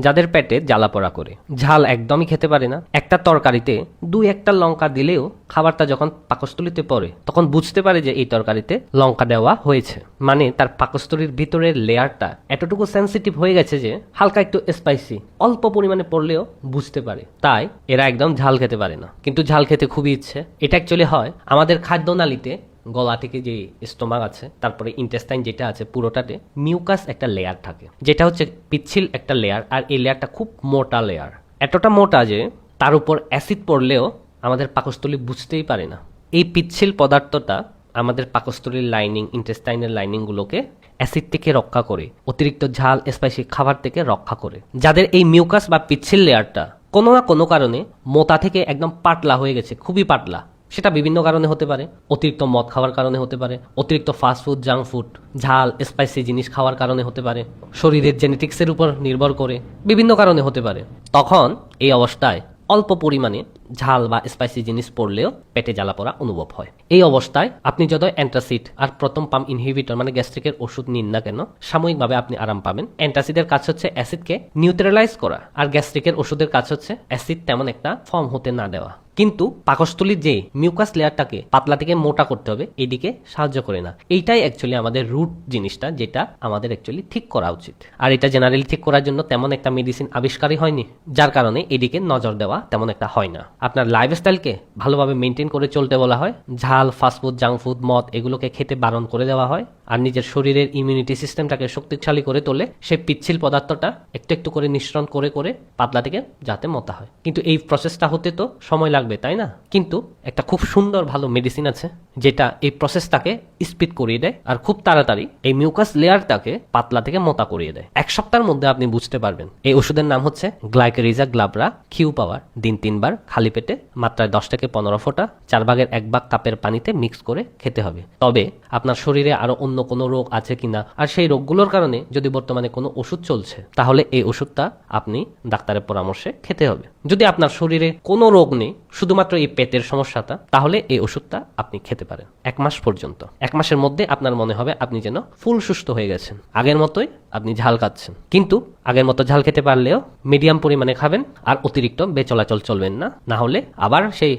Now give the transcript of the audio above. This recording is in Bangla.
যাদের পেটে জ্বালা পোড়া করে, ঝাল একদমই খেতে পারে না। একটা তরকারিতে 2-1টা লঙ্কা দিলেও খাবারটা যখন পাকস্থলিতে পড়ে তখন বুঝতে পারে যে এই তরকারিতে লঙ্কা দেওয়া হয়েছে, মানে তার পাকস্থলীর ভিতরের লেয়ারটা এতটুকু সেন্সিটিভ হয়ে গেছে যে হালকা একটু স্পাইসি অল্প পরিমাণে পড়লেও বুঝতে পারে। তাই এরা একদম ঝাল খেতে পারে না, কিন্তু ঝাল খেতে খুবই ইচ্ছে। এটা অ্যাকচুয়ালি হয় আমাদের খাদ্যনালীতে, গলা থেকে যে স্টোমাক আছে, তারপরে ইন্টেস্টাইন যেটা আছে, পুরোটাতে মিউকাস একটা লেয়ার থাকে, যেটা হচ্ছে পিচ্ছিল একটা লেয়ার। আর এই লেয়ারটা খুব মোটা লেয়ার, এতটা মোটা যে তার উপর অ্যাসিড পড়লেও আমাদের পাকস্থলী বুঝতেই পারে না। এই পিচ্ছিল পদার্থটা আমাদের পাকস্থলীর লাইনিং, ইন্টেস্টাইনের লাইনিংগুলোকে অ্যাসিড থেকে রক্ষা করে, অতিরিক্ত ঝাল স্পাইসি খাবার থেকে রক্ষা করে। যাদের এই মিউকাস বা পিচ্ছিল লেয়ারটা কোনো না কোনো কারণে মোটা থেকে একদম পাতলা হয়ে গেছে, খুবই পাতলা, সেটা বিভিন্ন কারণে হতে পারে। অতিরিক্ত মদ খাওয়ার কারণে হতে পারে, অতিরিক্ত ফাস্টফুড, জাঙ্ক ফুড, ঝাল স্পাইসি জিনিস খাওয়ার কারণে হতে পারে, শরীরের জেনেটিক্সের উপর নির্ভর করে বিভিন্ন কারণে হতে পারে। তখন এই অবস্থায় অল্প পরিমাণে ঝাল বা স্পাইসি জিনিস পড়লেও পেটে জ্বালা পোড়া অনুভব হয়। এই অবস্থায় আপনি যত অ্যান্টাসিড আর প্রথম পাম্প ইনহিবিটর মানে গ্যাস্ট্রিকের ওষুধ নিন না কেন, সাময়িকভাবে আপনি আরাম পাবেন। অ্যান্টাসিডের কাজ হচ্ছে অ্যাসিডকে নিউট্রালাইজ করা, আর গ্যাস্ট্রিকের ওষুধের কাজ হচ্ছে অ্যাসিড তেমন একটা ফর্ম হতে না দেওয়া। কিন্তু পাকস্থলীর যে মিউকাস লেয়ারটাকে পাতলা থেকে মোটা করতে হবে, এদিকে সাহায্য করে না। এইটাই অ্যাকচুয়ালি আমাদের রুট জিনিসটা, যেটা আমাদের অ্যাকচুয়ালি ঠিক করা উচিত। আর এটা জেনারেলি ঠিক করার জন্য তেমন একটা মেডিসিন আবিষ্কারই হয়নি, যার কারণে এদিকে নজর দেওয়া তেমন একটা হয় না। আপনার লাইফস্টাইলকে ভালোভাবে মেনটেন করে চলতে বলা হয়, ঝাল, ফাস্টফুড, জাঙ্ক ফুড, মদ এগুলোকে খেতে বারণ করে দেওয়া হয়, আর নিজের শরীরের ইমিউনিটি সিস্টেমটাকে শক্তিশালী করে তোলে সেই পিচ্ছিল পদার্থটা একটু একটু করে নিঃসরণ করে করে পাতলা থেকে যাতে মোটা হয়। কিন্তু এই প্রসেসটা হতে তো সময় লাগবে, তাই না? কিন্তু একটা খুব সুন্দর ভালো মেডিসিন আছে যেটা এই প্রসেসটাকে স্পিড করিয়ে দেয়, আর খুব তাড়াতাড়ি এই মিউকাস লেয়ারটাকে পাতলা থেকে মোটা করিয়ে দেয়। 1 সপ্তাহের মধ্যে আপনি বুঝতে পারবেন। এই ওষুধের নাম হচ্ছে গ্লাইকেরিজা গ্লাবরা কিউ পাওয়ার। দিন 3 বার খালি পেটে মাত্রায় 10 থেকে 15 ফোঁটা 4 ভাগের 1 ভাগ কাপের পানিতে মিক্স করে খেতে হবে। তবে আপনার শরীরে আরো অন্য কোনো রোগ আছে কিনা, আর সেই রোগগুলোর কারণে যদি বর্তমানে কোনো ওষুধ চলছে, তাহলে এই ওষুধটা আপনি ডাক্তারের পরামর্শে খেতে হবে। যদি আপনার শরীরে কোনো রোগ নেই, শুধুমাত্র এই পেটের সমস্যাটা, তাহলে এই ওষুধটা আপনি খেতে পারেন 1 মাস পর্যন্ত। 1 মাসের মধ্যে আপনার মনে হবে আপনি যেন ফুল সুস্থ হয়ে গেছেন, আগের মতোই আপনি ঝাল খাচ্ছেন। কিন্তু আগের মতো ঝাল খেতে পারলেও মিডিয়াম পরিমাণে খাবেন, আর অতিরিক্ত বেচলাচল চলবেন না, না হলে আবার সেই